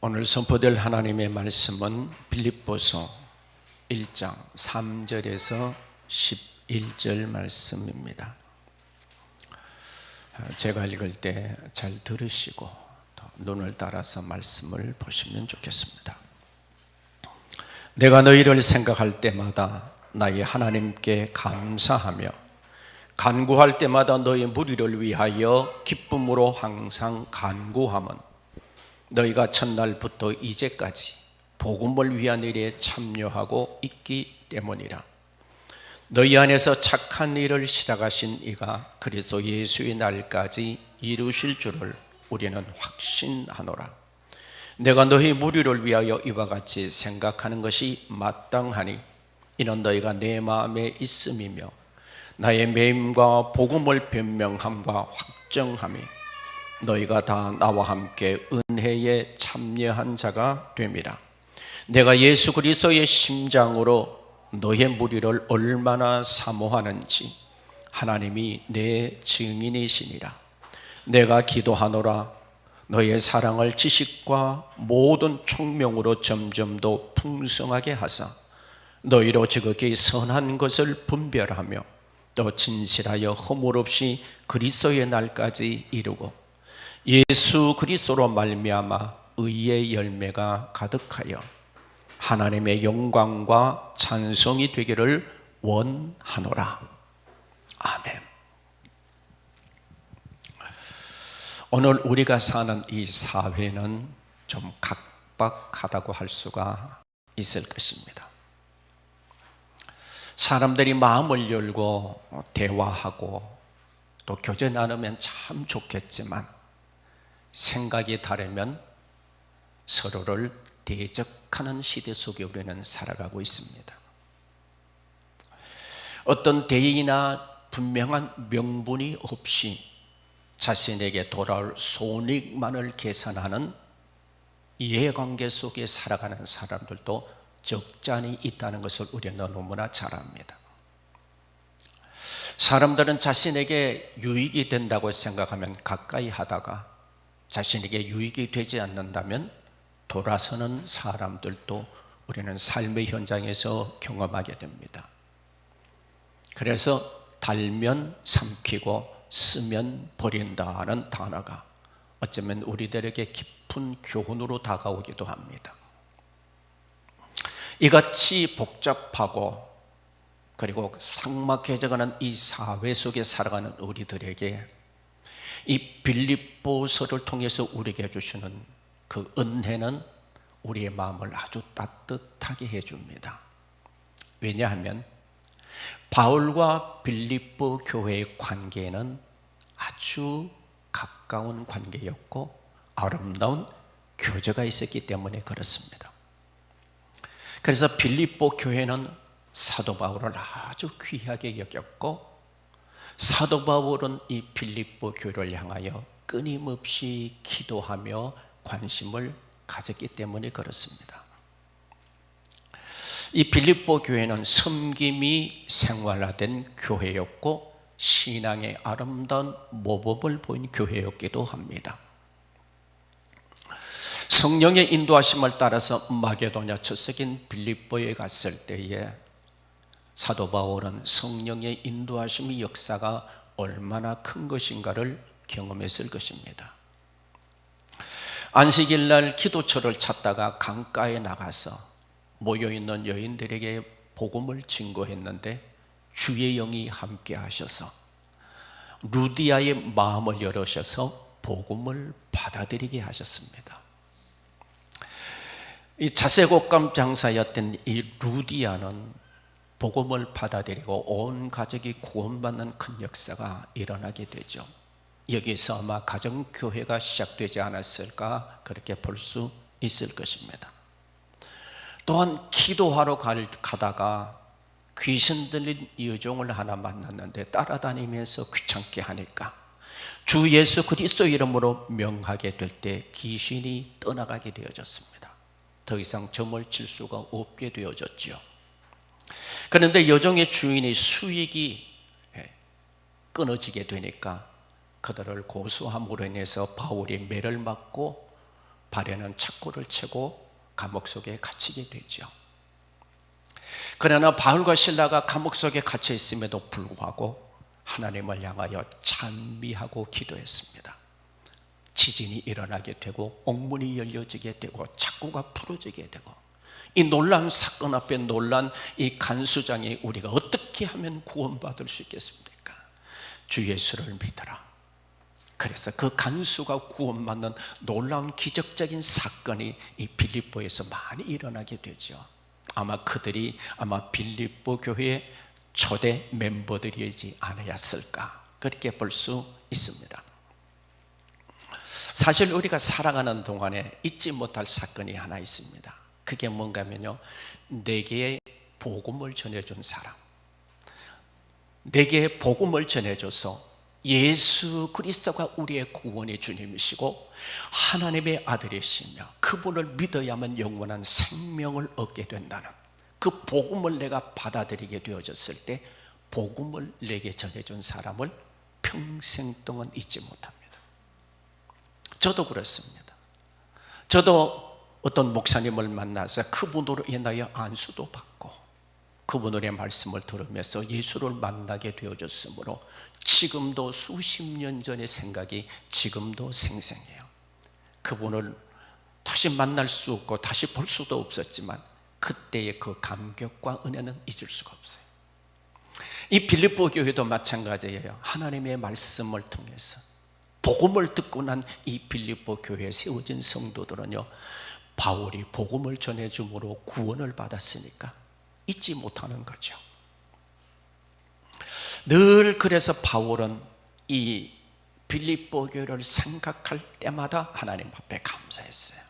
오늘 선포될 하나님의 말씀은 빌립보서 1장 3절에서 11절 말씀입니다. 제가 읽을 때 잘 들으시고 또 눈을 따라서 말씀을 보시면 좋겠습니다. 내가 너희를 생각할 때마다 나의 하나님께 감사하며 간구할 때마다 너희 무리를 위하여 기쁨으로 항상 간구함은 너희가 첫날부터 이제까지 복음을 위한 일에 참여하고 있기 때문이라. 너희 안에서 착한 일을 시작하신 이가 그리스도 예수의 날까지 이루실 줄을 우리는 확신하노라. 내가 너희 무리를 위하여 이와 같이 생각하는 것이 마땅하니 이는 너희가 내 마음에 있음이며 나의 매임과 복음을 변명함과 확정함이 너희가 다 나와 함께 은혜에 참여한 자가 됨이라. 내가 예수 그리스도의 심장으로 너의 무리를 얼마나 사모하는지 하나님이 내 증인이시니라. 내가 기도하노라. 너의 사랑을 지식과 모든 총명으로 점점 더 풍성하게 하사 너희로 지극히 선한 것을 분별하며 또 진실하여 허물 없이 그리스도의 날까지 이루고 예수 그리스도로 말미암아 의의 열매가 가득하여 하나님의 영광과 찬송이 되기를 원하노라. 아멘. 오늘 우리가 사는 이 사회는 좀 각박하다고 할 수가 있을 것입니다. 사람들이 마음을 열고 대화하고 또 교제 나누면 참 좋겠지만 생각이 다르면 서로를 대적하는 시대 속에 우리는 살아가고 있습니다. 어떤 대의나 분명한 명분이 없이 자신에게 돌아올 손익만을 계산하는 이해관계 속에 살아가는 사람들도 적잖이 있다는 것을 우리는 너무나 잘 압니다. 사람들은 자신에게 유익이 된다고 생각하면 가까이 하다가 자신에게 유익이 되지 않는다면 돌아서는 사람들도 우리는 삶의 현장에서 경험하게 됩니다. 그래서 달면 삼키고 쓰면 버린다는 단어가 어쩌면 우리들에게 깊은 교훈으로 다가오기도 합니다. 이같이 복잡하고 그리고 삭막해져가는 이 사회 속에 살아가는 우리들에게 이 빌립보서를 통해서 우리에게 주시는 그 은혜는 우리의 마음을 아주 따뜻하게 해줍니다. 왜냐하면 바울과 빌립보 교회의 관계는 아주 가까운 관계였고 아름다운 교제가 있었기 때문에 그렇습니다. 그래서 빌립보 교회는 사도 바울을 아주 귀하게 여겼고 사도 바울은 이 빌립보 교회를 향하여 끊임없이 기도하며 관심을 가졌기 때문에 그렇습니다. 이 빌립보 교회는 섬김이 생활화된 교회였고 신앙의 아름다운 모범을 보인 교회였기도 합니다. 성령의 인도하심을 따라서 마게도냐 첫석인 빌립보에 갔을 때에 사도 바울은 성령의 인도하심의 역사가 얼마나 큰 것인가를 경험했을 것입니다. 안식일 날 기도처를 찾다가 강가에 나가서 모여있는 여인들에게 복음을 증거했는데 주의 영이 함께 하셔서 루디아의 마음을 열으셔서 복음을 받아들이게 하셨습니다. 이 자색옷감 장사였던 이 루디아는 복음을 받아들이고 온 가족이 구원받는 큰 역사가 일어나게 되죠. 여기서 아마 가정교회가 시작되지 않았을까 그렇게 볼 수 있을 것입니다. 또한 기도하러 가다가 귀신 들린 여종을 하나 만났는데 따라다니면서 귀찮게 하니까 주 예수 그리스도 이름으로 명하게 될 때 귀신이 떠나가게 되어졌습니다. 더 이상 점을 칠 수가 없게 되어졌죠. 그런데 여종의 주인이 수익이 끊어지게 되니까 그들을 고소함으로 인해서 바울이 매를 맞고 발에는 착고를 채고 감옥 속에 갇히게 되죠. 그러나 바울과 실라가 감옥 속에 갇혀 있음에도 불구하고 하나님을 향하여 찬미하고 기도했습니다. 지진이 일어나게 되고 옥문이 열려지게 되고 착고가 풀어지게 되고, 이 놀라운 사건 앞에 놀란 이 간수장이 우리가 어떻게 하면 구원받을 수 있겠습니까? 주 예수를 믿어라. 그래서 그 간수가 구원받는 놀라운 기적적인 사건이 이 빌립보에서 많이 일어나게 되죠. 아마 그들이 빌립보 교회의 초대 멤버들이지 않았을까, 그렇게 볼 수 있습니다. 사실 우리가 살아가는 동안에 잊지 못할 사건이 하나 있습니다. 그게 뭔가 하면요, 내게 복음을 전해준 사람, 내게 복음을 전해줘서 예수 그리스도가 우리의 구원의 주님이시고 하나님의 아들이시며 그분을 믿어야만 영원한 생명을 얻게 된다는 그 복음을 내가 받아들이게 되어졌을 때, 복음을 내게 전해준 사람을 평생 동안 잊지 못합니다. 저도 그렇습니다. 저도 어떤 목사님을 만나서 그분으로 인하여 안수도 받고 그분의 말씀을 들으면서 예수를 만나게 되어졌으므로 지금도 수십 년 전의 생각이 지금도 생생해요. 그분을 다시 만날 수 없고 다시 볼 수도 없었지만 그때의 그 감격과 은혜는 잊을 수가 없어요. 이 빌립보 교회도 마찬가지예요. 하나님의 말씀을 통해서 복음을 듣고 난 이 빌립보 교회에 세워진 성도들은요, 바울이 복음을 전해줌으로 구원을 받았으니까 잊지 못하는 거죠. 늘 그래서 바울은 이 빌립보 교회를 생각할 때마다 하나님 앞에 감사했어요.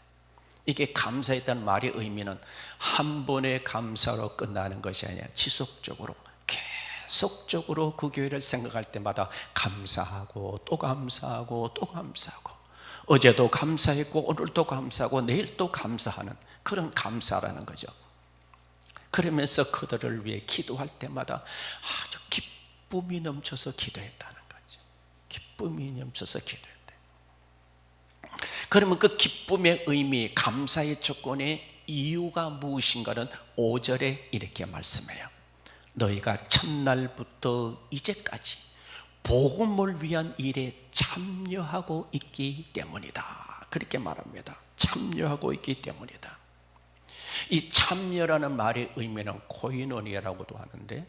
이게 감사했다는 말의 의미는 한 번의 감사로 끝나는 것이 아니라 지속적으로 계속적으로 그 교회를 생각할 때마다 감사하고 또 감사하고 또 감사하고, 어제도 감사했고 오늘도 감사하고 내일 또 감사하는 그런 감사라는 거죠. 그러면서 그들을 위해 기도할 때마다 아주 기쁨이 넘쳐서 기도했다는 거죠. 기쁨이 넘쳐서 기도했다. 그러면 그 기쁨의 의미, 감사의 조건의 이유가 무엇인가는 5절에 이렇게 말씀해요. 너희가 첫날부터 이제까지 복음을 위한 일에 참여하고 있기 때문이다, 그렇게 말합니다. 참여하고 있기 때문이다. 이 참여라는 말의 의미는 코이노니아라고도 하는데,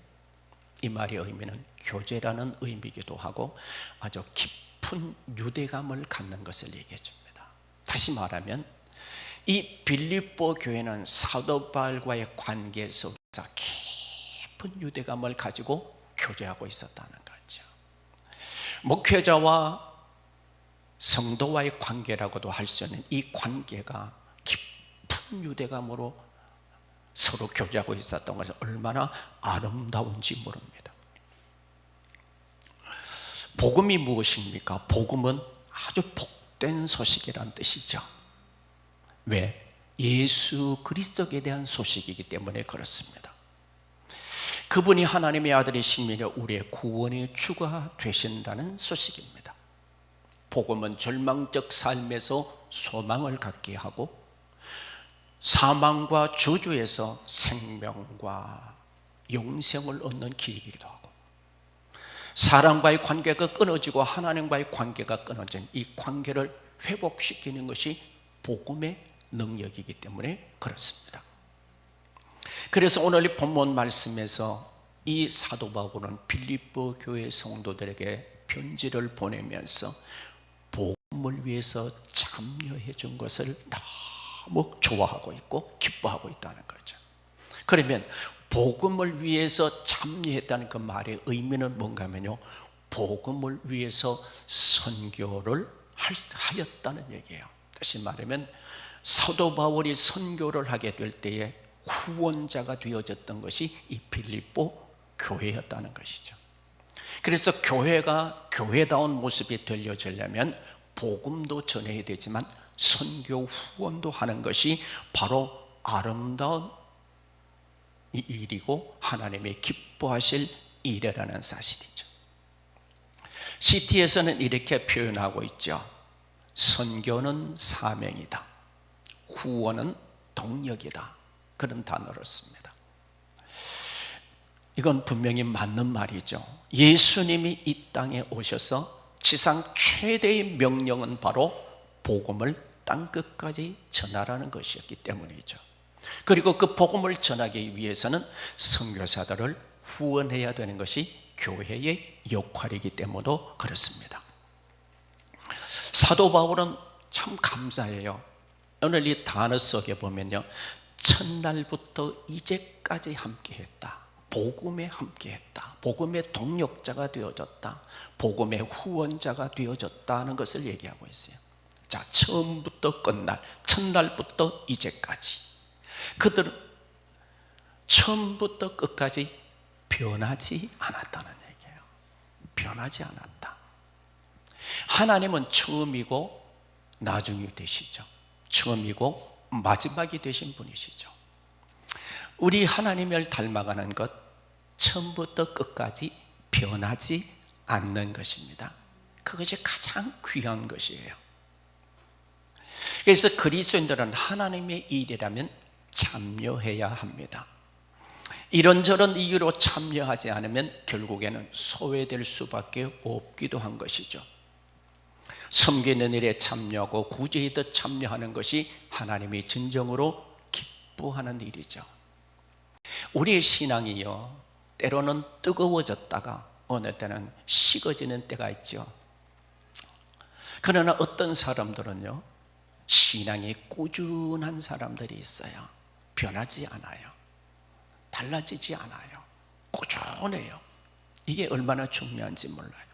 이 말의 의미는 교제라는 의미이기도 하고 아주 깊은 유대감을 갖는 것을 얘기해 줍니다. 다시 말하면 이 빌립보 교회는 사도 바울과의 관계 속에서 깊은 유대감을 가지고 교제하고 있었다는 거죠. 목회자와 성도와의 관계라고도 할 수 있는 이 관계가 깊은 유대감으로 서로 교제하고 있었던 것은 얼마나 아름다운지 모릅니다. 복음이 무엇입니까? 복음은 아주 복된 소식이란 뜻이죠. 왜? 예수 그리스도에 대한 소식이기 때문에 그렇습니다. 그분이 하나님의 아들이시며 우리의 구원의 주가 되신다는 소식입니다. 복음은 절망적 삶에서 소망을 갖게 하고 사망과 저주에서 생명과 영생을 얻는 길이기도 하고, 사람과의 관계가 끊어지고 하나님과의 관계가 끊어진 이 관계를 회복시키는 것이 복음의 능력이기 때문에 그렇습니다. 그래서 오늘 이 본문 말씀에서 이 사도 바울은 빌립보 교회 성도들에게 편지를 보내면서 복음을 위해서 참여해 준 것을 너무 좋아하고 있고 기뻐하고 있다는 거죠. 그러면 복음을 위해서 참여했다는 그 말의 의미는 뭔가 하면요, 복음을 위해서 선교를 하였다는 얘기예요. 다시 말하면 사도 바울이 선교를 하게 될 때에 후원자가 되어졌던 것이 이 빌립보 교회였다는 것이죠. 그래서 교회가 교회다운 모습이 되려지려면 복음도 전해야 되지만 선교 후원도 하는 것이 바로 아름다운 일이고 하나님의 기뻐하실 일이라는 사실이죠. CT에서는 이렇게 표현하고 있죠. 선교는 사명이다. 후원은 동력이다, 그런 단어를 씁니다. 이건 분명히 맞는 말이죠. 예수님이 이 땅에 오셔서 지상 최대의 명령은 바로 복음을 땅끝까지 전하라는 것이었기 때문이죠. 그리고 그 복음을 전하기 위해서는 선교사들을 후원해야 되는 것이 교회의 역할이기 때문에도 그렇습니다. 사도 바울은 참 감사해요. 오늘 이 단어 속에 보면요, 첫날부터 이제까지 함께했다, 복음에 함께했다, 복음의 동력자가 되어졌다, 복음의 후원자가 되어졌다는 것을 얘기하고 있어요. 자, 처음부터 끝날, 첫날부터 이제까지 그들은 처음부터 끝까지 변하지 않았다는 얘기예요. 변하지 않았다. 하나님은 처음이고 나중이 되시죠. 처음이고 마지막이 되신 분이시죠. 우리 하나님을 닮아가는 것, 처음부터 끝까지 변하지 않는 것입니다. 그것이 가장 귀한 것이에요. 그래서 그리스도인들은 하나님의 일이라면 참여해야 합니다. 이런저런 이유로 참여하지 않으면 결국에는 소외될 수밖에 없기도 한 것이죠. 섬기는 일에 참여하고 구제에도 참여하는 것이 하나님이 진정으로 기뻐하는 일이죠. 우리의 신앙이요, 때로는 뜨거워졌다가 어느 때는 식어지는 때가 있죠. 그러나 어떤 사람들은요, 신앙이 꾸준한 사람들이 있어요. 변하지 않아요. 달라지지 않아요. 꾸준해요. 이게 얼마나 중요한지 몰라요.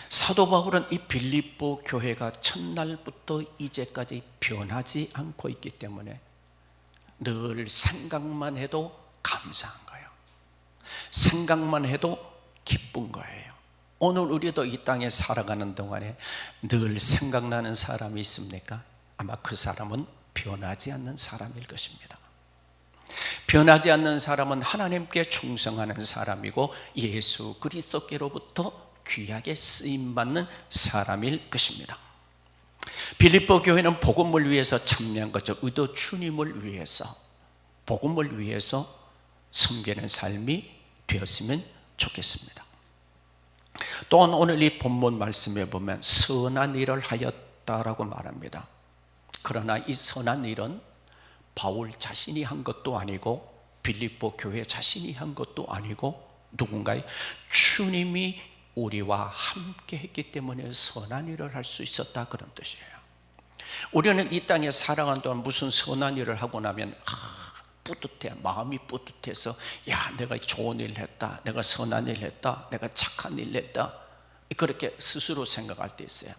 사도 바울은 이 빌립보 교회가 첫날부터 이제까지 변하지 않고 있기 때문에 늘 생각만 해도 감사한 거예요. 생각만 해도 기쁜 거예요. 오늘 우리도 이 땅에 살아가는 동안에 늘 생각나는 사람이 있습니까? 아마 그 사람은 변하지 않는 사람일 것입니다. 변하지 않는 사람은 하나님께 충성하는 사람이고 예수 그리스도께로부터 귀하게 쓰임받는 사람일 것입니다. 빌립보 교회는 복음을 위해서 참여한 거죠. 의도 주님을 위해서, 복음을 위해서 섬기는 삶이 되었으면 좋겠습니다. 또한 오늘 이 본문 말씀에 보면 선한 일을 하였다라고 말합니다. 그러나 이 선한 일은 바울 자신이 한 것도 아니고 빌립보 교회 자신이 한 것도 아니고 누군가의 주님이 우리와 함께 했기 때문에 선한 일을 할 수 있었다, 그런 뜻이에요. 우리는 이 땅에 살아가는 동안 무슨 선한 일을 하고 나면 뿌듯해, 마음이 뿌듯해서 야, 내가 좋은 일 했다, 내가 선한 일 했다, 내가 착한 일 했다, 그렇게 스스로 생각할 때 있어요.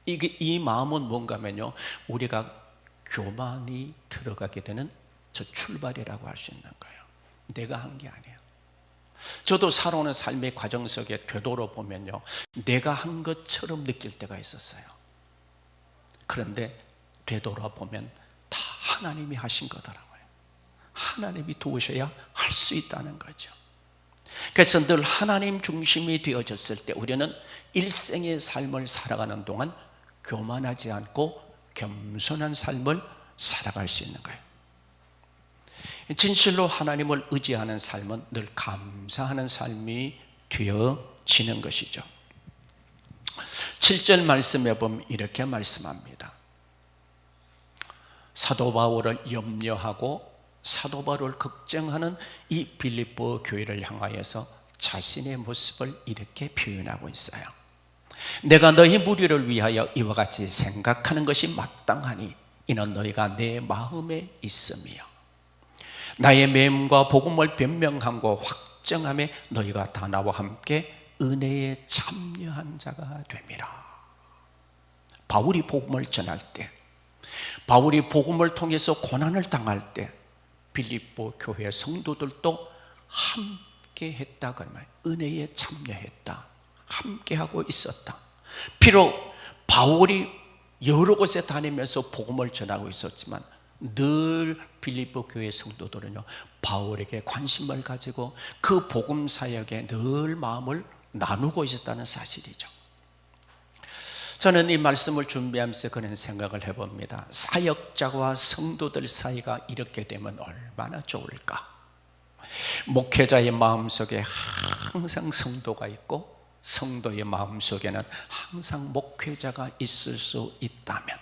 이 마음은 뭔가면요, 우리가 교만이 들어가게 되는 저 출발이라고 할 수 있는 거예요. 내가 한 게 아니에요. 저도 살아오는 삶의 과정 속에 되돌아보면요, 내가 한 것처럼 느낄 때가 있었어요. 그런데 되돌아보면 다 하나님이 하신 거더라고요. 하나님이 도우셔야 할 수 있다는 거죠. 그래서 늘 하나님 중심이 되어졌을 때 우리는 일생의 삶을 살아가는 동안 교만하지 않고 겸손한 삶을 살아갈 수 있는 거예요. 진실로 하나님을 의지하는 삶은 늘 감사하는 삶이 되어지는 것이죠. 7절 말씀에 보면 이렇게 말씀합니다. 사도 바울을 염려하고 사도 바울을 걱정하는 이 빌립보 교회를 향하여서 자신의 모습을 이렇게 표현하고 있어요. 내가 너희 무리를 위하여 이와 같이 생각하는 것이 마땅하니 이는 너희가 내 마음에 있음이요 나의 매임과 복음을 변명하고 확정함에 너희가 다 나와 함께 은혜에 참여한 자가 됨이라. 바울이 복음을 전할 때, 바울이 복음을 통해서 고난을 당할 때 빌립보 교회 성도들도 함께 했다, 그 말. 은혜에 참여했다, 함께하고 있었다. 비록 바울이 여러 곳에 다니면서 복음을 전하고 있었지만 늘 빌립보 교회 성도들은요, 바울에게 관심을 가지고 그 복음 사역에 늘 마음을 나누고 있었다는 사실이죠. 저는 이 말씀을 준비하면서 그런 생각을 해봅니다. 사역자와 성도들 사이가 이렇게 되면 얼마나 좋을까. 목회자의 마음속에 항상 성도가 있고 성도의 마음속에는 항상 목회자가 있을 수 있다면,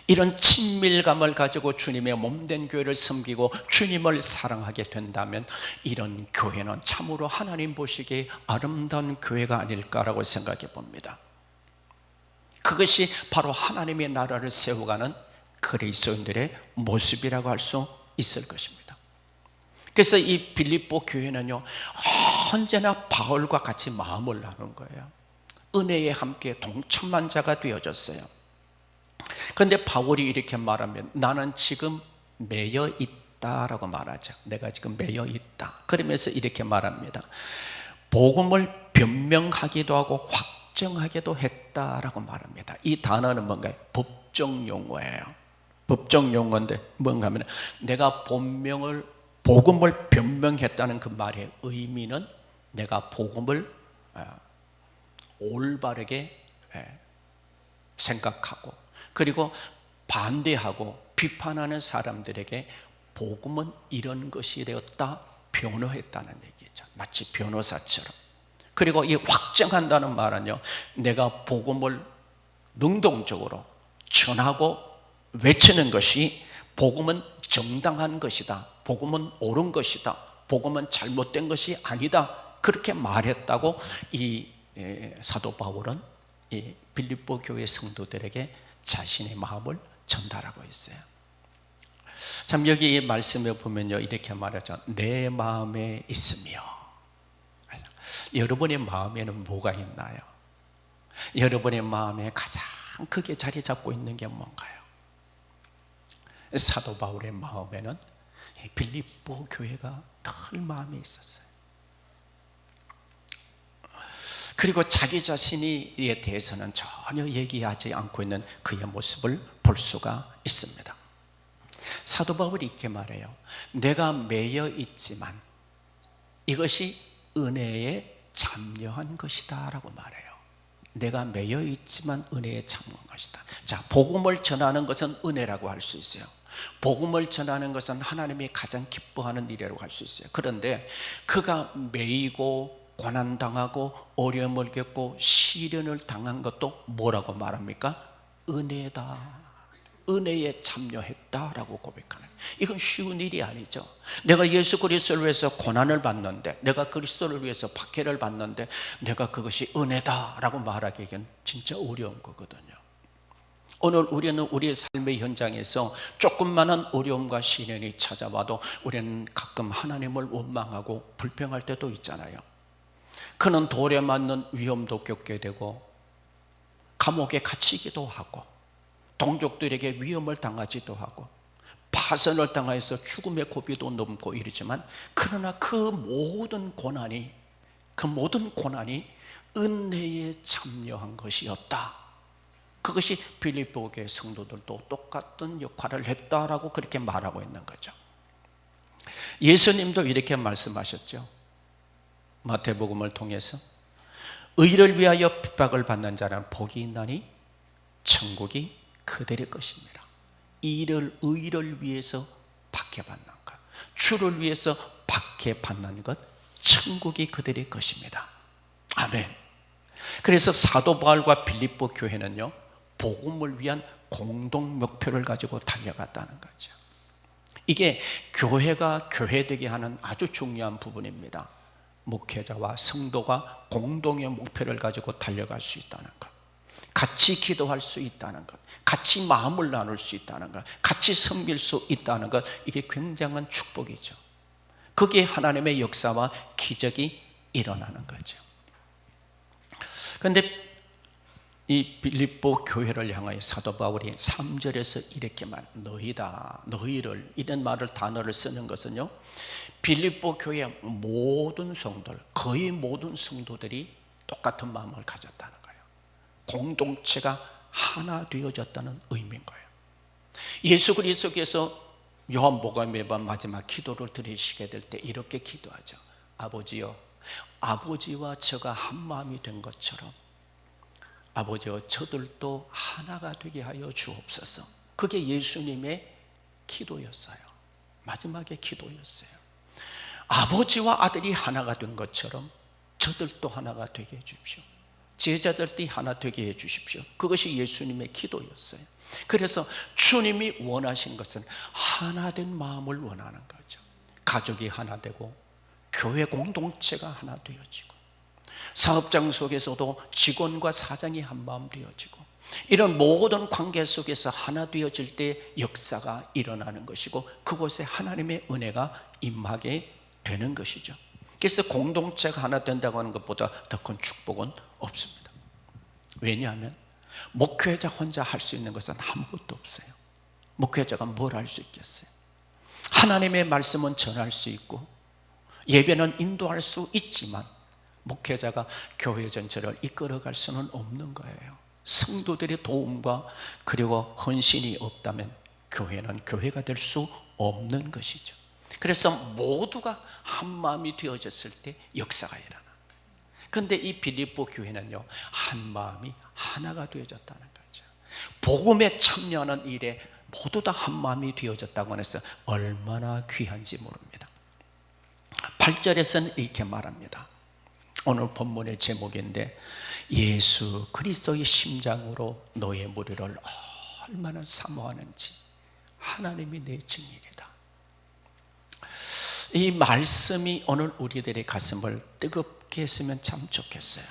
이런 친밀감을 가지고 주님의 몸된 교회를 섬기고 주님을 사랑하게 된다면 이런 교회는 참으로 하나님 보시기에 아름다운 교회가 아닐까라고 생각해 봅니다. 그것이 바로 하나님의 나라를 세워가는 그리스도인들의 모습이라고 할 수 있을 것입니다. 그래서 이 빌립보 교회는요, 언제나 바울과 같이 마음을 나눈 거예요. 은혜에 함께 동참한 자가 되어졌어요. 그런데 바울이 이렇게 말하면 나는 지금 매여 있다라고 말하죠. 내가 지금 매여 있다. 그러면서 이렇게 말합니다. 복음을 변명하기도 하고 확정하기도 했다라고 말합니다. 이 단어는 뭔가요? 법정 용어예요. 법정 용어인데 뭔가 하면 내가 복음을 변명했다는 그 말의 의미는 내가 복음을 올바르게 생각하고, 그리고 반대하고 비판하는 사람들에게 복음은 이런 것이 되었다 변호했다는 얘기죠. 마치 변호사처럼. 그리고 이 확정한다는 말은요, 내가 복음을 능동적으로 전하고 외치는 것이 복음은 정당한 것이다, 복음은 옳은 것이다, 복음은 잘못된 것이 아니다, 그렇게 말했다고 이 사도 바울은 이 빌립보 교회 성도들에게 자신의 마음을 전달하고 있어요. 참, 여기 이 말씀에 보면요, 이렇게 말하죠. 내 마음에 있으며. 여러분의 마음에는 뭐가 있나요? 여러분의 마음에 가장 크게 자리 잡고 있는 게 뭔가요? 사도 바울의 마음에는 빌립보 교회가 늘 마음에 있었어요. 그리고 자기 자신에 대해서는 전혀 얘기하지 않고 있는 그의 모습을 볼 수가 있습니다. 사도 바울이 이렇게 말해요. 내가 매여 있지만 이것이 은혜에 참여한 것이다 라고 말해요. 내가 매여 있지만 은혜에 참여한 것이다. 자, 복음을 전하는 것은 은혜라고 할 수 있어요. 복음을 전하는 것은 하나님이 가장 기뻐하는 일이라고 할 수 있어요. 그런데 그가 매이고 고난당하고 어려움을 겪고 시련을 당한 것도 뭐라고 말합니까? 은혜다, 은혜에 참여했다라고 고백하는, 이건 쉬운 일이 아니죠. 내가 예수 그리스도를 위해서 고난을 받는데, 내가 그리스도를 위해서 박해를 받는데 내가 그것이 은혜다라고 말하기에는 진짜 어려운 거거든요. 오늘 우리는 우리의 삶의 현장에서 조금만한 어려움과 시련이 찾아와도 우리는 가끔 하나님을 원망하고 불평할 때도 있잖아요. 그는 돌에 맞는 위험도 겪게 되고 감옥에 갇히기도 하고 동족들에게 위험을 당하지도 하고 파선을 당해서 죽음의 고비도 넘고 이러지만, 그러나 그 모든 고난이 은혜에 참여한 것이었다. 그것이 빌립보 교회 성도들도 똑같은 역할을 했다라고 그렇게 말하고 있는 거죠. 예수님도 이렇게 말씀하셨죠. 마태복음을 통해서 의를 위하여 핍박을 받는 자는 복이 있나니 천국이 그들의 것입니다. 의를 위해서 박해받는 것, 주를 위해서 박해받는 것, 천국이 그들의 것입니다. 아멘. 그래서 사도 바울과 빌립보 교회는요, 복음을 위한 공동 목표를 가지고 달려갔다는 거죠. 이게 교회가 교회되게 하는 아주 중요한 부분입니다. 목회자와 성도가 공동의 목표를 가지고 달려갈 수 있다는 것, 같이 기도할 수 있다는 것, 같이 마음을 나눌 수 있다는 것, 같이 섬길 수 있다는 것, 이게 굉장한 축복이죠. 그게 하나님의 역사와 기적이 일어나는 거죠. 그런데 이 빌립보 교회를 향하여 사도 바울이 3절에서 이렇게 너희를, 이런 단어를 쓰는 것은요, 빌립보 교회 모든 성도들, 거의 모든 성도들이 똑같은 마음을 가졌다는 거예요. 공동체가 하나 되어졌다는 의미인 거예요. 예수 그리스도께서 요한복음의 마지막 기도를 드리시게 될 때 이렇게 기도하죠. 아버지여, 아버지와 저가 한 마음이 된 것처럼 아버지여 저들도 하나가 되게 하여 주옵소서. 그게 예수님의 기도였어요. 마지막의 기도였어요. 아버지와 아들이 하나가 된 것처럼 저들도 하나가 되게 해 주십시오. 제자들이 하나 되게 해 주십시오. 그것이 예수님의 기도였어요. 그래서 주님이 원하신 것은 하나된 마음을 원하는 거죠. 가족이 하나 되고 교회 공동체가 하나 되어지고 사업장 속에서도 직원과 사장이 한 마음 되어지고 이런 모든 관계 속에서 하나 되어질 때 역사가 일어나는 것이고 그곳에 하나님의 은혜가 임하게 되는 것이죠. 그래서 공동체가 하나 된다고 하는 것보다 더 큰 축복은 없습니다. 왜냐하면 목회자 혼자 할 수 있는 것은 아무것도 없어요. 목회자가 뭘 할 수 있겠어요? 하나님의 말씀은 전할 수 있고 예배는 인도할 수 있지만 목회자가 교회 전체를 이끌어갈 수는 없는 거예요. 성도들의 도움과 그리고 헌신이 없다면 교회는 교회가 될 수 없는 것이죠. 그래서 모두가 한 마음이 되어졌을 때 역사가 일어나는 거예요. 그런데 이 빌립보 교회는요, 한 마음이 하나가 되어졌다는 거죠. 복음에 참여하는 일에 모두 다 한 마음이 되어졌다고 해서 얼마나 귀한지 모릅니다. 8절에서는 이렇게 말합니다. 오늘 본문의 제목인데 예수 그리스도의 심장으로 너의 무리를 얼마나 사모하는지 하나님이 내 증인이다. 이 말씀이 오늘 우리들의 가슴을 뜨겁게 했으면 참 좋겠어요.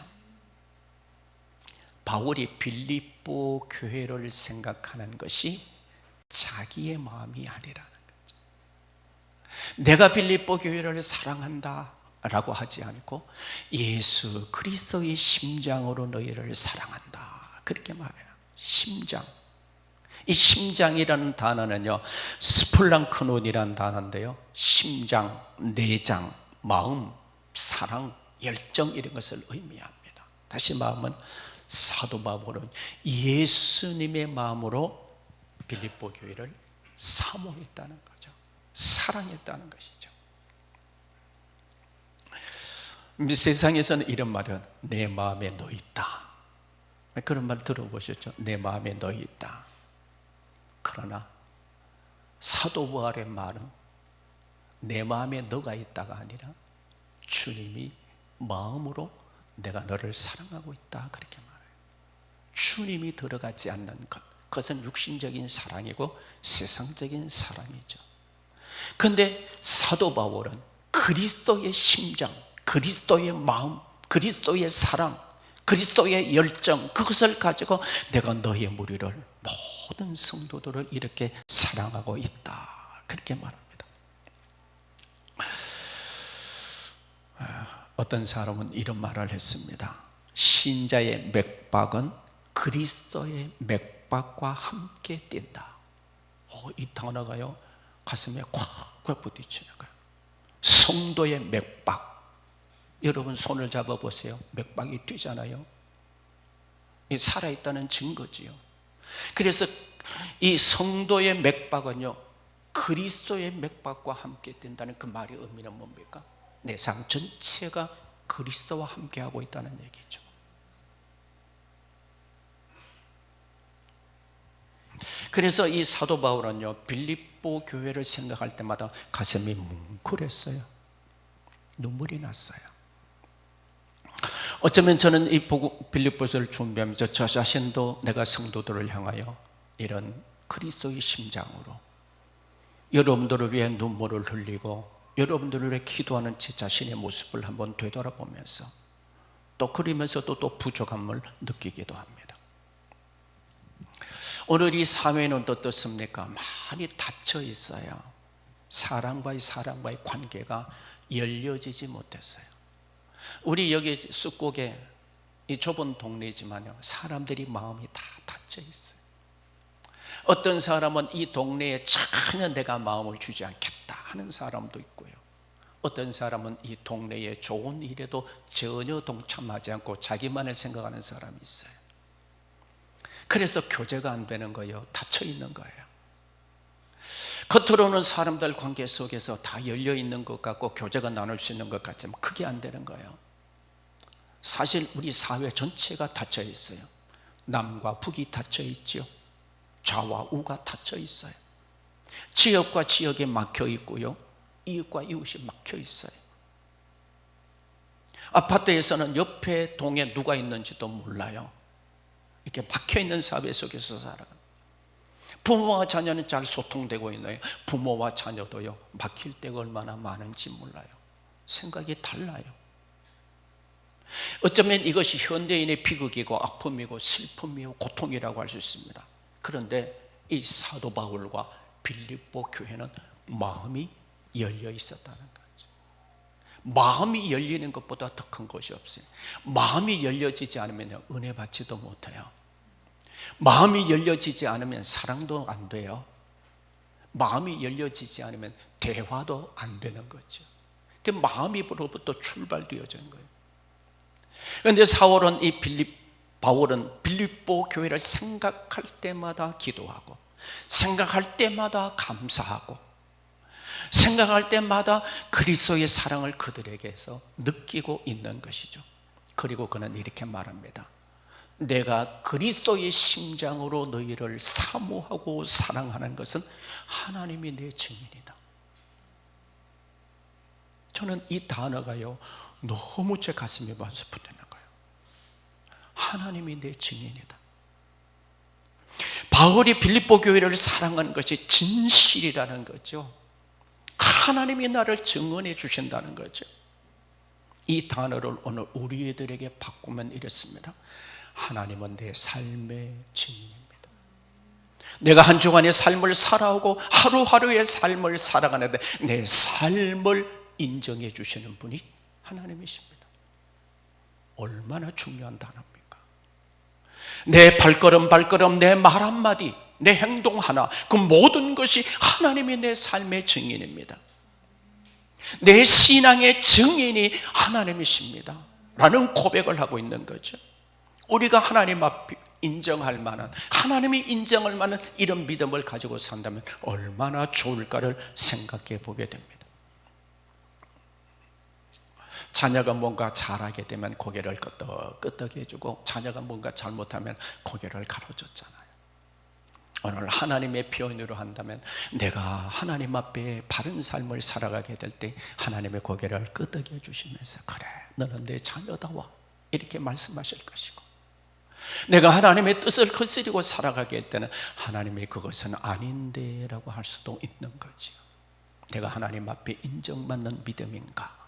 바울이 빌립보 교회를 생각하는 것이 자기의 마음이 아니라는 거죠. 내가 빌립보 교회를 사랑한다 라고 하지 않고 예수 그리스도의 심장으로 너희를 사랑한다 그렇게 말해요. 심장. 이 심장이라는 단어는요 스플랑크논이라는 단어인데요, 심장, 내장, 마음, 사랑, 열정 이런 것을 의미합니다. 다시 말하면 사도 바울은 예수님의 마음으로 빌립보 교회를 사모했다는 거죠. 사랑했다는 것이죠. 세상에서는 이런 말은 내 마음에 너 있다, 그런 말 들어보셨죠? 내 마음에 너 있다. 그러나 사도 바울의 말은 내 마음에 너가 있다가 아니라 주님이 마음으로 내가 너를 사랑하고 있다 그렇게 말해요. 주님이 들어가지 않는 것, 그것은 육신적인 사랑이고 세상적인 사랑이죠. 그런데 사도 바울은 그리스도의 심장, 그리스도의 마음, 그리스도의 사랑, 그리스도의 열정, 그것을 가지고 내가 너의 무리를, 모든 성도들을 이렇게 사랑하고 있다 그렇게 말합니다. 어떤 사람은 이런 말을 했습니다. 신자의 맥박은 그리스도의 맥박과 함께 뛴다. 이 단어가요 가슴에 콱콱 부딪히는 거예요. 성도의 맥박. 여러분 손을 잡아보세요. 맥박이 뛰잖아요. 이 살아있다는 증거지요. 그래서 이 성도의 맥박은요 그리스도의 맥박과 함께 뛴다는 그 말의 의미는 뭡니까? 내 삶 전체가 그리스도와 함께하고 있다는 얘기죠. 그래서 이 사도 바울은요 빌립보 교회를 생각할 때마다 가슴이 뭉클했어요. 눈물이 났어요. 어쩌면 저는 이 빌립보서를 준비하면서 저 자신도 내가 성도들을 향하여 이런 그리스도의 심장으로 여러분들을 위해 눈물을 흘리고 여러분들을 위해 기도하는 제 자신의 모습을 한번 되돌아보면서 또 그러면서도 또 부족함을 느끼기도 합니다. 오늘 이 사회는 어떻습니까? 많이 닫혀 있어요. 사람과의 관계가 열려지지 못했어요. 우리 여기 쑥곡에 이 좁은 동네지만요 사람들이 마음이 다 닫혀 있어요. 어떤 사람은 이 동네에 전혀 내가 마음을 주지 않겠다 하는 사람도 있고요, 어떤 사람은 이 동네에 좋은 일에도 전혀 동참하지 않고 자기만을 생각하는 사람이 있어요. 그래서 교제가 안 되는 거예요. 닫혀 있는 거예요. 겉으로는 사람들 관계 속에서 다 열려 있는 것 같고 교제가 나눌 수 있는 것 같지만 그게 안 되는 거예요. 사실 우리 사회 전체가 닫혀 있어요. 남과 북이 닫혀 있죠. 좌와 우가 닫혀 있어요. 지역과 지역에 막혀 있고요, 이웃과 이웃이 막혀 있어요. 아파트에서는 옆에 동에 누가 있는지도 몰라요. 이렇게 막혀 있는 사회 속에서 살아가요. 부모와 자녀는 잘 소통되고 있나요? 부모와 자녀도요, 막힐 때가 얼마나 많은지 몰라요. 생각이 달라요. 어쩌면 이것이 현대인의 비극이고 아픔이고 슬픔이고 고통이라고 할 수 있습니다. 그런데 이 사도 바울과 빌립보 교회는 마음이 열려 있었다는 거죠. 마음이 열리는 것보다 더 큰 것이 없어요. 마음이 열려지지 않으면 은혜 받지도 못해요. 마음이 열려지지 않으면 사랑도 안 돼요. 마음이 열려지지 않으면 대화도 안 되는 거죠. 그 마음으로부터 출발되어진 거예요. 그런데 바울은 빌립보 교회를 생각할 때마다 기도하고, 생각할 때마다 감사하고, 생각할 때마다 그리스도의 사랑을 그들에게서 느끼고 있는 것이죠. 그리고 그는 이렇게 말합니다. 내가 그리스도의 심장으로 너희를 사모하고 사랑하는 것은 하나님이 내 증인이다. 저는 이 단어가요, 너무 제 가슴에 와서 붙는 거예요. 하나님이 내 증인이다. 바울이 빌립보 교회를 사랑하는 것이 진실이라는 거죠. 하나님이 나를 증언해 주신다는 거죠. 이 단어를 오늘 우리들에게 바꾸면 이렇습니다. 하나님은 내 삶의 증인입니다. 내가 한 주간의 삶을 살아오고 하루하루의 삶을 살아가는데 내 삶을 인정해 주시는 분이 하나님이십니다. 얼마나 중요한 단어입니까? 내 발걸음 내 말 한마디, 내 행동 하나, 그 모든 것이 하나님이 내 삶의 증인입니다. 내 신앙의 증인이 하나님이십니다 라는 고백을 하고 있는 거죠. 우리가 하나님 앞에 인정할 만한, 하나님이 인정할 만한 이런 믿음을 가지고 산다면 얼마나 좋을까를 생각해 보게 됩니다. 자녀가 뭔가 잘하게 되면 고개를 끄덕 해주고, 자녀가 뭔가 잘못하면 고개를 가로줬잖아요. 오늘 하나님의 표현으로 한다면 내가 하나님 앞에 바른 삶을 살아가게 될 때 하나님의 고개를 끄덕여 주시면서 그래, 너는 내 자녀다워 이렇게 말씀하실 것이고, 내가 하나님의 뜻을 거스리고 살아가게 할 때는 하나님이 그것은 아닌데 라고 할 수도 있는 거죠. 내가 하나님 앞에 인정받는 믿음인가?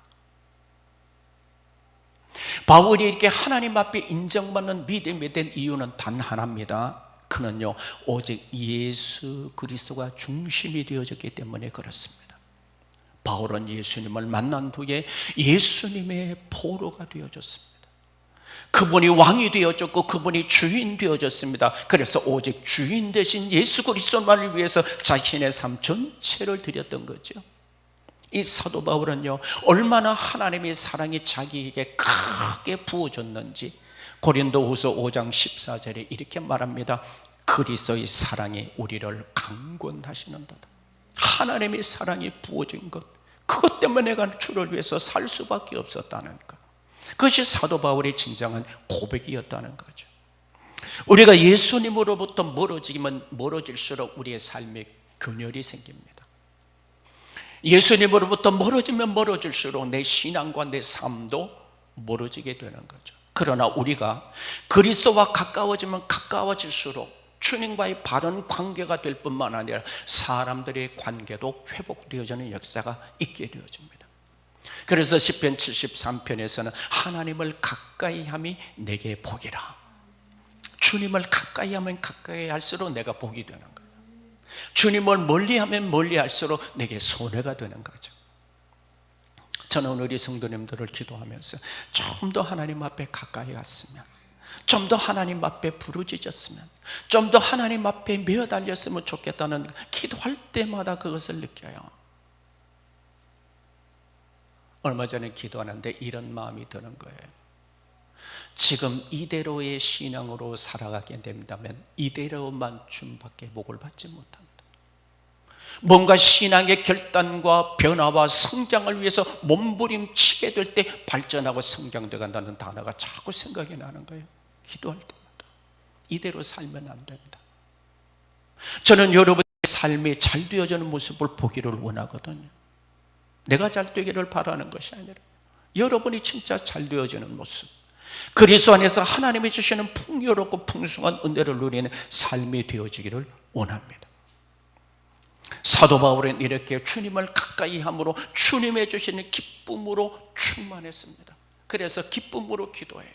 바울이 이렇게 하나님 앞에 인정받는 믿음이 된 이유는 단 하나입니다. 그는요, 오직 예수 그리스도가 중심이 되어졌기 때문에 그렇습니다. 바울은 예수님을 만난 후에 예수님의 포로가 되어졌습니다. 그분이 왕이 되어졌고 그분이 주인 되어졌습니다. 그래서 오직 주인 대신 예수 그리스도만을 위해서 자신의 삶 전체를 드렸던 거죠. 이 사도 바울은요, 얼마나 하나님의 사랑이 자기에게 크게 부어졌는지 고린도후서 5장 14절에 이렇게 말합니다. 그리스도의 사랑이 우리를 강권하시는도다. 하나님의 사랑이 부어진 것, 그것 때문에 내가 주를 위해서 살 수밖에 없었다는 것, 그것이 사도 바울의 진정한 고백이었다는 거죠. 우리가 예수님으로부터 멀어지면 멀어질수록 우리의 삶에 균열이 생깁니다. 예수님으로부터 멀어지면 멀어질수록 내 신앙과 내 삶도 멀어지게 되는 거죠. 그러나 우리가 그리스도와 가까워지면 가까워질수록 주님과의 바른 관계가 될 뿐만 아니라 사람들의 관계도 회복되어지는 역사가 있게 되어집니다. 그래서 시편 73편에서는 하나님을 가까이 함이 내게 복이라. 주님을 가까이 하면 가까이 할수록 내가 복이 되는 거예요. 주님을 멀리하면 멀리할수록 내게 손해가 되는 거죠. 저는 우리 성도님들을 기도하면서 좀 더 하나님 앞에 가까이 갔으면, 좀 더 하나님 앞에 부르짖었으면, 좀 더 하나님 앞에 매어달렸으면 좋겠다는 기도할 때마다 그것을 느껴요. 얼마 전에 기도하는데 이런 마음이 드는 거예요. 지금 이대로의 신앙으로 살아가게 된다면 이대로만 주님밖에 복을 받지 못한다. 뭔가 신앙의 결단과 변화와 성장을 위해서 몸부림치게 될 때 발전하고 성장되어 간다는 단어가 자꾸 생각이 나는 거예요. 기도할 때마다. 이대로 살면 안 됩니다. 저는 여러분의 삶이 잘 되어지는 모습을 보기를 원하거든요. 내가 잘 되기를 바라는 것이 아니라 여러분이 진짜 잘 되어지는 모습, 그리스도 안에서 하나님이 주시는 풍요롭고 풍성한 은혜를 누리는 삶이 되어지기를 원합니다. 사도 바울은 이렇게 주님을 가까이 함으로 주님의 주시는 기쁨으로 충만했습니다. 그래서 기쁨으로 기도해요.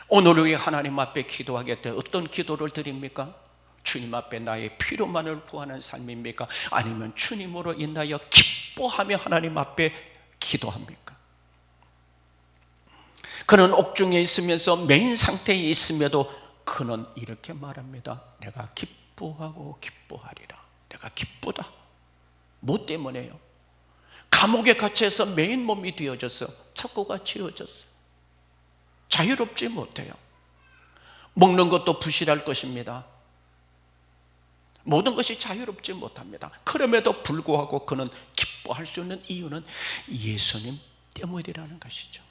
오늘 우리 하나님 앞에 기도하게 돼 어떤 기도를 드립니까? 주님 앞에 나의 필요만을 구하는 삶입니까? 아니면 주님으로 인하여 기뻐하며 하나님 앞에 기도합니까? 그는 옥중에 있으면서 메인 상태에 있음에도 그는 이렇게 말합니다. 내가 기뻐하고 기뻐하리라. 내가 기쁘다. 뭐 때문에요? 감옥에 갇혀서 메인 몸이 되어져서 착고가 지어졌어요. 자유롭지 못해요. 먹는 것도 부실할 것입니다. 모든 것이 자유롭지 못합니다. 그럼에도 불구하고 그는 기뻐할 수 있는 이유는 예수님 때문이라는 것이죠.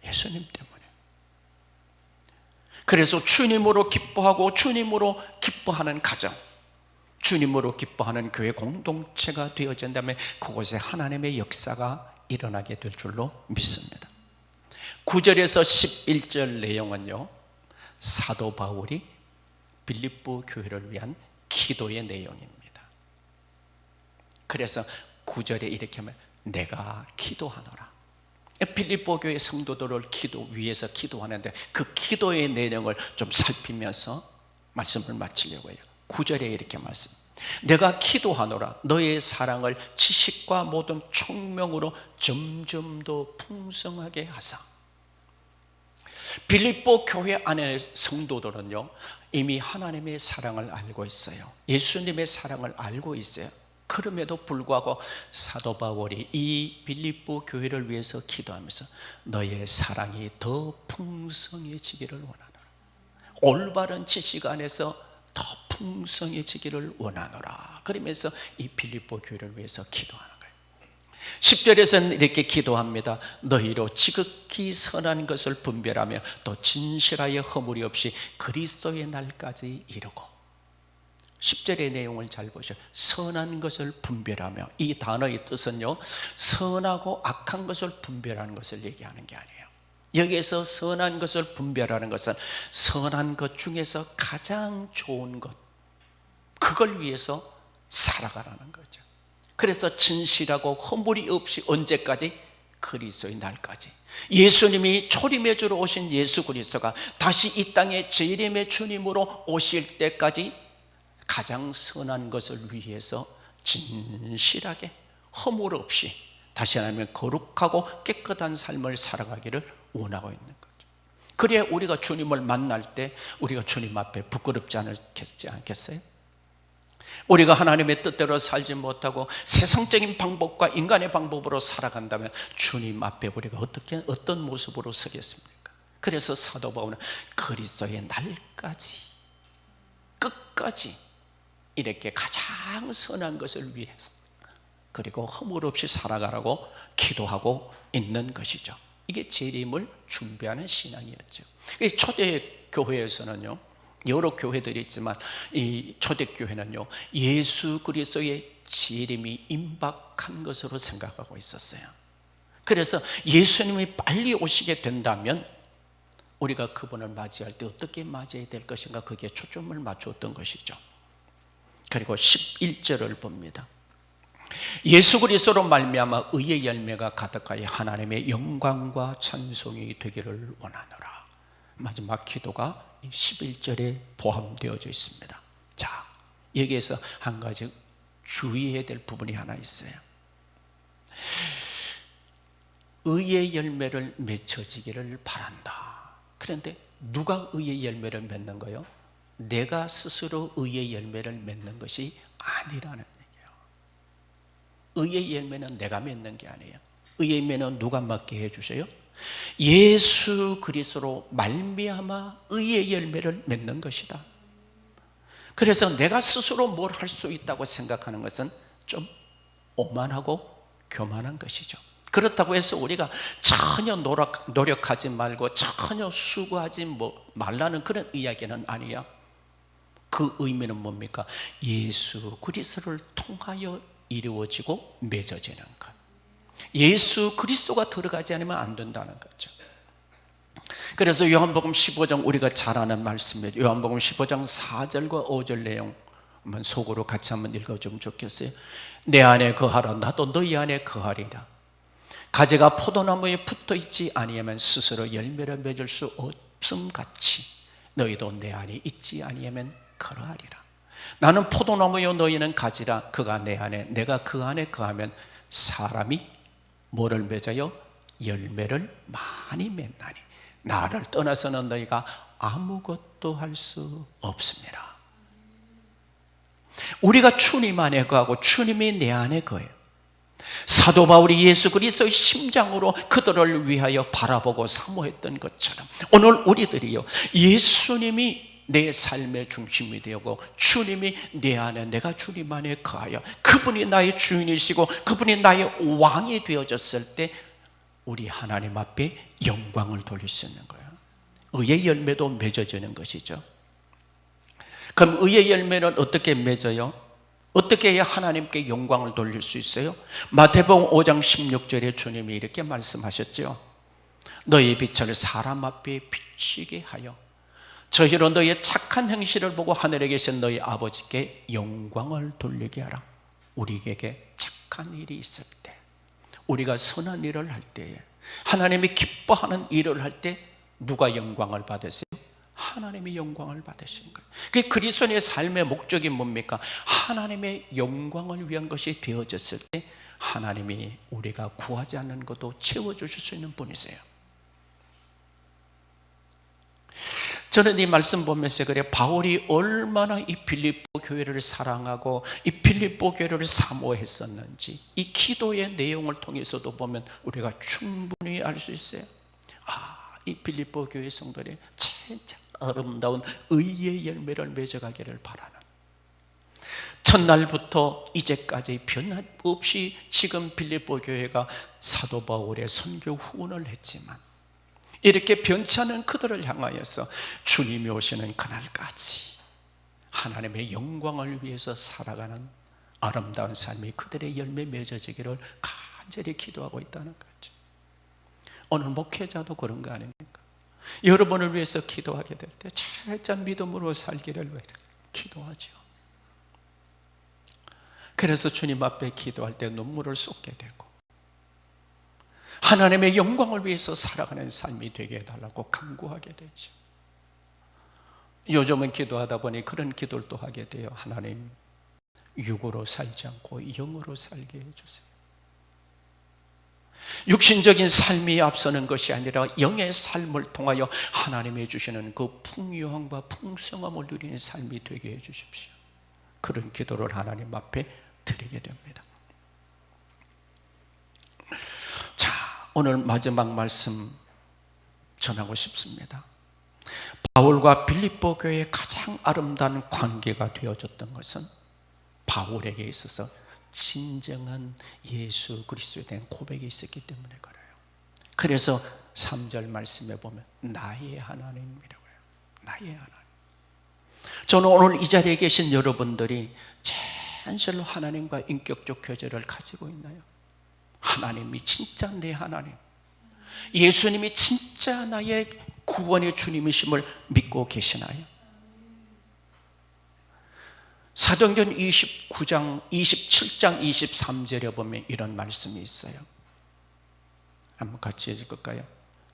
예수님 때문에. 그래서 주님으로 기뻐하고 주님으로 기뻐하는 가정, 주님으로 기뻐하는 교회 공동체가 되어진다면 그곳에 하나님의 역사가 일어나게 될 줄로 믿습니다. 9절에서 11절 내용은요, 사도 바울이 빌립보 교회를 위한 기도의 내용입니다. 그래서 9절에 이렇게 하면 내가 기도하노라. 빌립보 교회 성도들을 위해서 기도하는데 그 기도의 내용을 좀 살피면서 말씀을 마치려고 해요. 9절에 이렇게 말씀, 내가 기도하노라 너의 사랑을 지식과 모든 총명으로 점점 더 풍성하게 하사. 빌립보 교회 안의 성도들은요 이미 하나님의 사랑을 알고 있어요. 예수님의 사랑을 알고 있어요. 그럼에도 불구하고 사도 바울이 이 빌립보 교회를 위해서 기도하면서 너의 사랑이 더 풍성해지기를 원하노라. 올바른 지식 안에서 더 풍성해지기를 원하노라. 그러면서 이 빌립보 교회를 위해서 기도하는 거예요. 10절에서는 이렇게 기도합니다. 너희로 지극히 선한 것을 분별하며 또 진실하여 허물이 없이 그리스도의 날까지 이루고. 10절의 내용을 잘 보셔요. 선한 것을 분별하며, 이 단어의 뜻은요 선하고 악한 것을 분별하는 것을 얘기하는 게 아니에요. 여기에서 선한 것을 분별하는 것은 선한 것 중에서 가장 좋은 것, 그걸 위해서 살아가라는 거죠. 그래서 진실하고 허물이 없이 언제까지? 그리스도의 날까지. 예수님이 초림의 주로 오신 예수 그리스도가 다시 이 땅에 재림의 주님으로 오실 때까지 가장 선한 것을 위해서 진실하게 허물 없이, 다시 말하면 거룩하고 깨끗한 삶을 살아가기를 원하고 있는 거죠. 그래야 우리가 주님을 만날 때 우리가 주님 앞에 부끄럽지 않겠어요? 우리가 하나님의 뜻대로 살지 못하고 세상적인 방법과 인간의 방법으로 살아간다면 주님 앞에 우리가 어떤 모습으로 서겠습니까? 그래서 사도 바울은 그리스도의 날까지, 끝까지 이렇게 가장 선한 것을 위해서, 그리고 허물 없이 살아가라고 기도하고 있는 것이죠. 이게 재림을 준비하는 신앙이었죠. 초대교회에서는요, 여러 교회들이 있지만 이 초대교회는요 예수 그리스도의 재림이 임박한 것으로 생각하고 있었어요. 그래서 예수님이 빨리 오시게 된다면 우리가 그분을 맞이할 때 어떻게 맞이해야 될 것인가, 거기에 초점을 맞추었던 것이죠. 그리고 11절을 봅니다. 예수 그리스도로 말미암아 의의 열매가 가득하여 하나님의 영광과 찬송이 되기를 원하노라. 마지막 기도가 11절에 포함되어져 있습니다. 자, 여기에서 한 가지 주의해야 될 부분이 하나 있어요. 의의 열매를 맺혀지기를 바란다. 그런데 누가 의의 열매를 맺는 거예요? 내가 스스로 의의 열매를 맺는 것이 아니라는 얘기예요. 의의 열매는 내가 맺는 게 아니에요. 의의 열매는 누가 맡게 해주세요? 예수 그리스도로 말미암아 의의 열매를 맺는 것이다. 그래서 내가 스스로 뭘 할 수 있다고 생각하는 것은 좀 오만하고 교만한 것이죠. 그렇다고 해서 우리가 전혀 노력하지 말고 전혀 수고하지 말라는 그런 이야기는 아니야. 그 의미는 뭡니까? 예수 그리스도를 통하여 이루어지고 맺어지는 것. 예수 그리스도가 들어가지 않으면 안 된다는 거죠. 그래서 요한복음 15장, 우리가 잘 아는 말씀이에요. 요한복음 15장 4절과 5절 내용 한번 속으로 같이 한번 읽어주면 좋겠어요. 내 안에 거하라, 나도 너희 안에 거하리라. 가지가 포도나무에 붙어있지 아니하면 스스로 열매를 맺을 수 없음같이 너희도 내 안에 있지 아니하면 그러하리라. 나는 포도나무요 너희는 가지라. 그가 내 안에, 내가 그 안에 거하면 사람이 뭐를 맺어요? 열매를 많이 맺나니 나를 떠나서는 너희가 아무것도 할 수 없습니다. 우리가 주님 안에 거하고 주님이 내 안에 거해요. 사도 바울이 예수 그리스도의 심장으로 그들을 위하여 바라보고 사모했던 것처럼 오늘 우리들이요, 예수님이 내 삶의 중심이 되고 주님이 내 안에, 내가 주님 안에 거하여 그분이 나의 주인이시고 그분이 나의 왕이 되어졌을 때 우리 하나님 앞에 영광을 돌릴 수 있는 거예요. 의의 열매도 맺어지는 것이죠. 그럼 의의 열매는 어떻게 맺어요? 어떻게 해야 하나님께 영광을 돌릴 수 있어요? 마태복음 5장 16절에 주님이 이렇게 말씀하셨죠. 너희 빛을 사람 앞에 비치게 하여 저희로 너희의 착한 행실을 보고 하늘에 계신 너희 아버지께 영광을 돌리게 하라. 우리에게 착한 일이 있을 때, 우리가 선한 일을 할 때에, 하나님이 기뻐하는 일을 할 때 누가 영광을 받으세요? 하나님이 영광을 받으시는 거예요. 그게 그리스도인의 삶의 목적이 뭡니까? 하나님의 영광을 위한 것이 되어졌을 때 하나님이 우리가 구하지 않는 것도 채워주실 수 있는 분이세요. 저는 이 말씀 보면서 그래, 바울이 얼마나 이 빌립보 교회를 사랑하고 이 빌립보 교회를 사모했었는지 이 기도의 내용을 통해서도 보면 우리가 충분히 알 수 있어요. 이 빌립보 교회 성도들이 진짜 아름다운 의의 열매를 맺어가기를 바라는, 첫날부터 이제까지 변함없이 지금 빌립보 교회가 사도 바울의 선교 후원을 했지만 이렇게 변치 않은 그들을 향하여서 주님이 오시는 그날까지 하나님의 영광을 위해서 살아가는 아름다운 삶이 그들의 열매 맺어지기를 간절히 기도하고 있다는 거죠. 오늘 목회자도 그런 거 아닙니까? 여러분을 위해서 기도하게 될 때 진짜 믿음으로 살기를 기도하죠. 그래서 주님 앞에 기도할 때 눈물을 쏟게 되고 하나님의 영광을 위해서 살아가는 삶이 되게 해달라고 간구하게 되죠. 요즘은 기도하다 보니 그런 기도를 또 하게 돼요. 하나님, 육으로 살지 않고 영으로 살게 해주세요. 육신적인 삶이 앞서는 것이 아니라 영의 삶을 통하여 하나님이 주시는 그 풍요함과 풍성함을 누리는 삶이 되게 해주십시오. 그런 기도를 하나님 앞에 드리게 됩니다. 자, 오늘 마지막 말씀 전하고 싶습니다. 바울과 빌립보 교회의 가장 아름다운 관계가 되어졌던 것은 바울에게 있어서 진정한 예수 그리스도에 대한 고백이 있었기 때문에 그래요. 그래서 3절 말씀에 보면 나의 하나님이라고 해요. 나의 하나님. 저는 오늘 이 자리에 계신 여러분들이 진실로 하나님과 인격적 교제를 가지고 있나요? 하나님이 진짜 내 하나님, 예수님이 진짜 나의 구원의 주님이심을 믿고 계시나요? 사도행전 27장 23절에 보면 이런 말씀이 있어요. 한번 같이 읽을까요?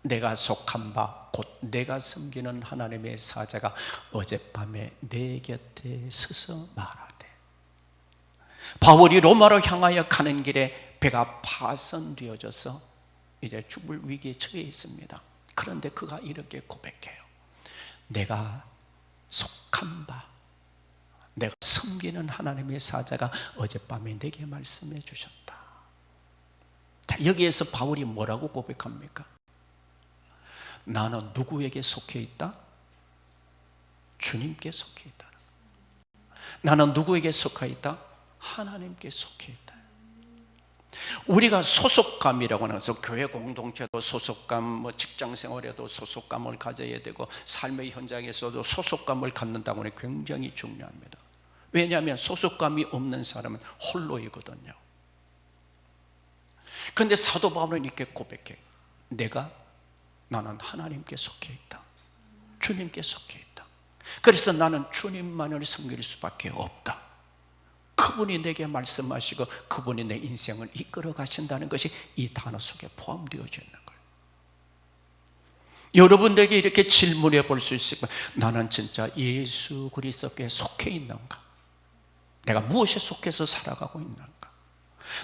내가 속한 바 곧 내가 섬기는 하나님의 사자가 어젯밤에 내 곁에 서서 말하되. 바울이 로마로 향하여 가는 길에 배가 파손되어져서 이제 죽을 위기에 처해 있습니다. 그런데 그가 이렇게 고백해요. 내가 속한 바, 내가 섬기는 하나님의 사자가 어젯밤에 내게 말씀해 주셨다. 여기에서 바울이 뭐라고 고백합니까? 나는 누구에게 속해 있다? 주님께 속해 있다. 나는 누구에게 속해 있다? 하나님께 속해 있다. 우리가 소속감이라고 해서 교회 공동체도 소속감, 뭐 직장 생활에도 소속감을 가져야 되고 삶의 현장에서도 소속감을 갖는다고 하는 굉장히 중요합니다. 왜냐하면 소속감이 없는 사람은 홀로이거든요. 그런데 사도 바울은 이렇게 고백해. 나는 하나님께 속해 있다. 주님께 속해 있다. 그래서 나는 주님만을 섬길 수밖에 없다. 그분이 내게 말씀하시고 그분이 내 인생을 이끌어 가신다는 것이 이 단어 속에 포함되어져 있는 거예요. 여러분에게 이렇게 질문해 볼 수 있을 거예요. 나는 진짜 예수 그리스도께 속해 있는가? 내가 무엇에 속해서 살아가고 있는가?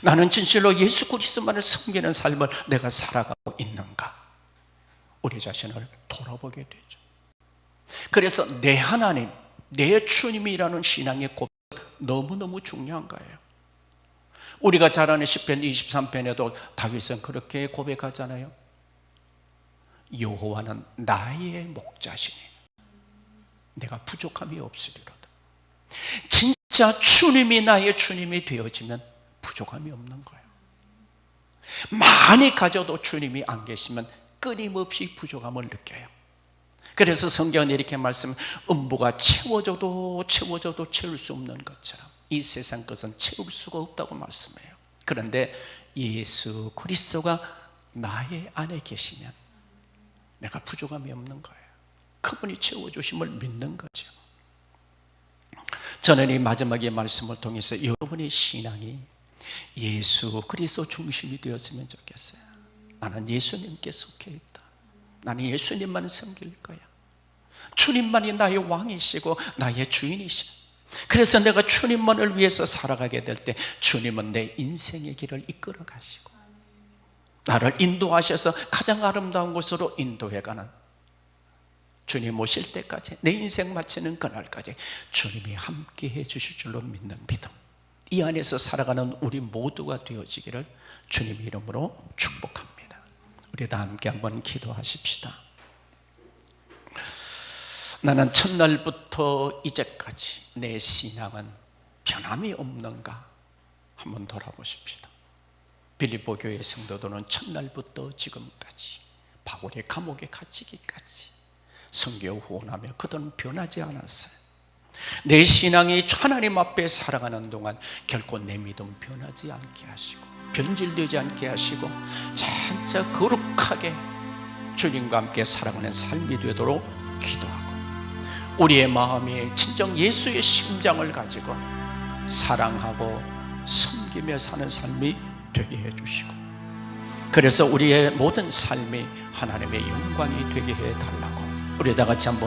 나는 진실로 예수 그리스도만을 섬기는 삶을 내가 살아가고 있는가? 우리 자신을 돌아보게 되죠. 그래서 내 하나님, 내 주님이라는 신앙의 고백 너무너무 중요한 거예요. 우리가 잘 아는 시편 23편에도 다윗은 그렇게 고백하잖아요. 여호와는 나의 목자시니 내가 부족함이 없으리로다. 진짜 주님이 나의 주님이 되어지면 부족함이 없는 거예요. 많이 가져도 주님이 안 계시면 끊임없이 부족함을 느껴요. 그래서 성경은 이렇게 말씀합니다. 음부가 채워져도 채울 수 없는 것처럼 이 세상 것은 채울 수가 없다고 말씀해요. 그런데 예수 그리스도가 나의 안에 계시면 내가 부족함이 없는 거예요. 그분이 채워주심을 믿는 거죠. 저는 이 마지막의 말씀을 통해서 여러분의 신앙이 예수 그리스도 중심이 되었으면 좋겠어요. 나는 예수님께 속해 있다. 나는 예수님만 섬길 거야. 주님만이 나의 왕이시고 나의 주인이시고, 그래서 내가 주님만을 위해서 살아가게 될 때 주님은 내 인생의 길을 이끌어 가시고 나를 인도하셔서 가장 아름다운 곳으로 인도해가는, 주님 오실 때까지 내 인생 마치는 그날까지 주님이 함께 해 주실 줄로 믿는 믿음, 이 안에서 살아가는 우리 모두가 되어지기를 주님 이름으로 축복합니다. 우리 다 함께 한번 기도하십시다. 나는 첫날부터 이제까지 내 신앙은 변함이 없는가 한번 돌아보십시다. 빌립보 교회 성도들은 첫날부터 지금까지 바울의 감옥에 갇히기까지 선교 후원하며 그들은 변하지 않았어요. 내 신앙이 하나님 앞에 살아가는 동안 결코 내 믿음 변하지 않게 하시고 변질되지 않게 하시고 진짜 거룩하게 주님과 함께 살아가는 삶이 되도록 기도하고, 우리의 마음이 진정 예수의 심장을 가지고 사랑하고 섬기며 사는 삶이 되게 해주시고, 그래서 우리의 모든 삶이 하나님의 영광이 되게 해달라고 우리 다 같이 한번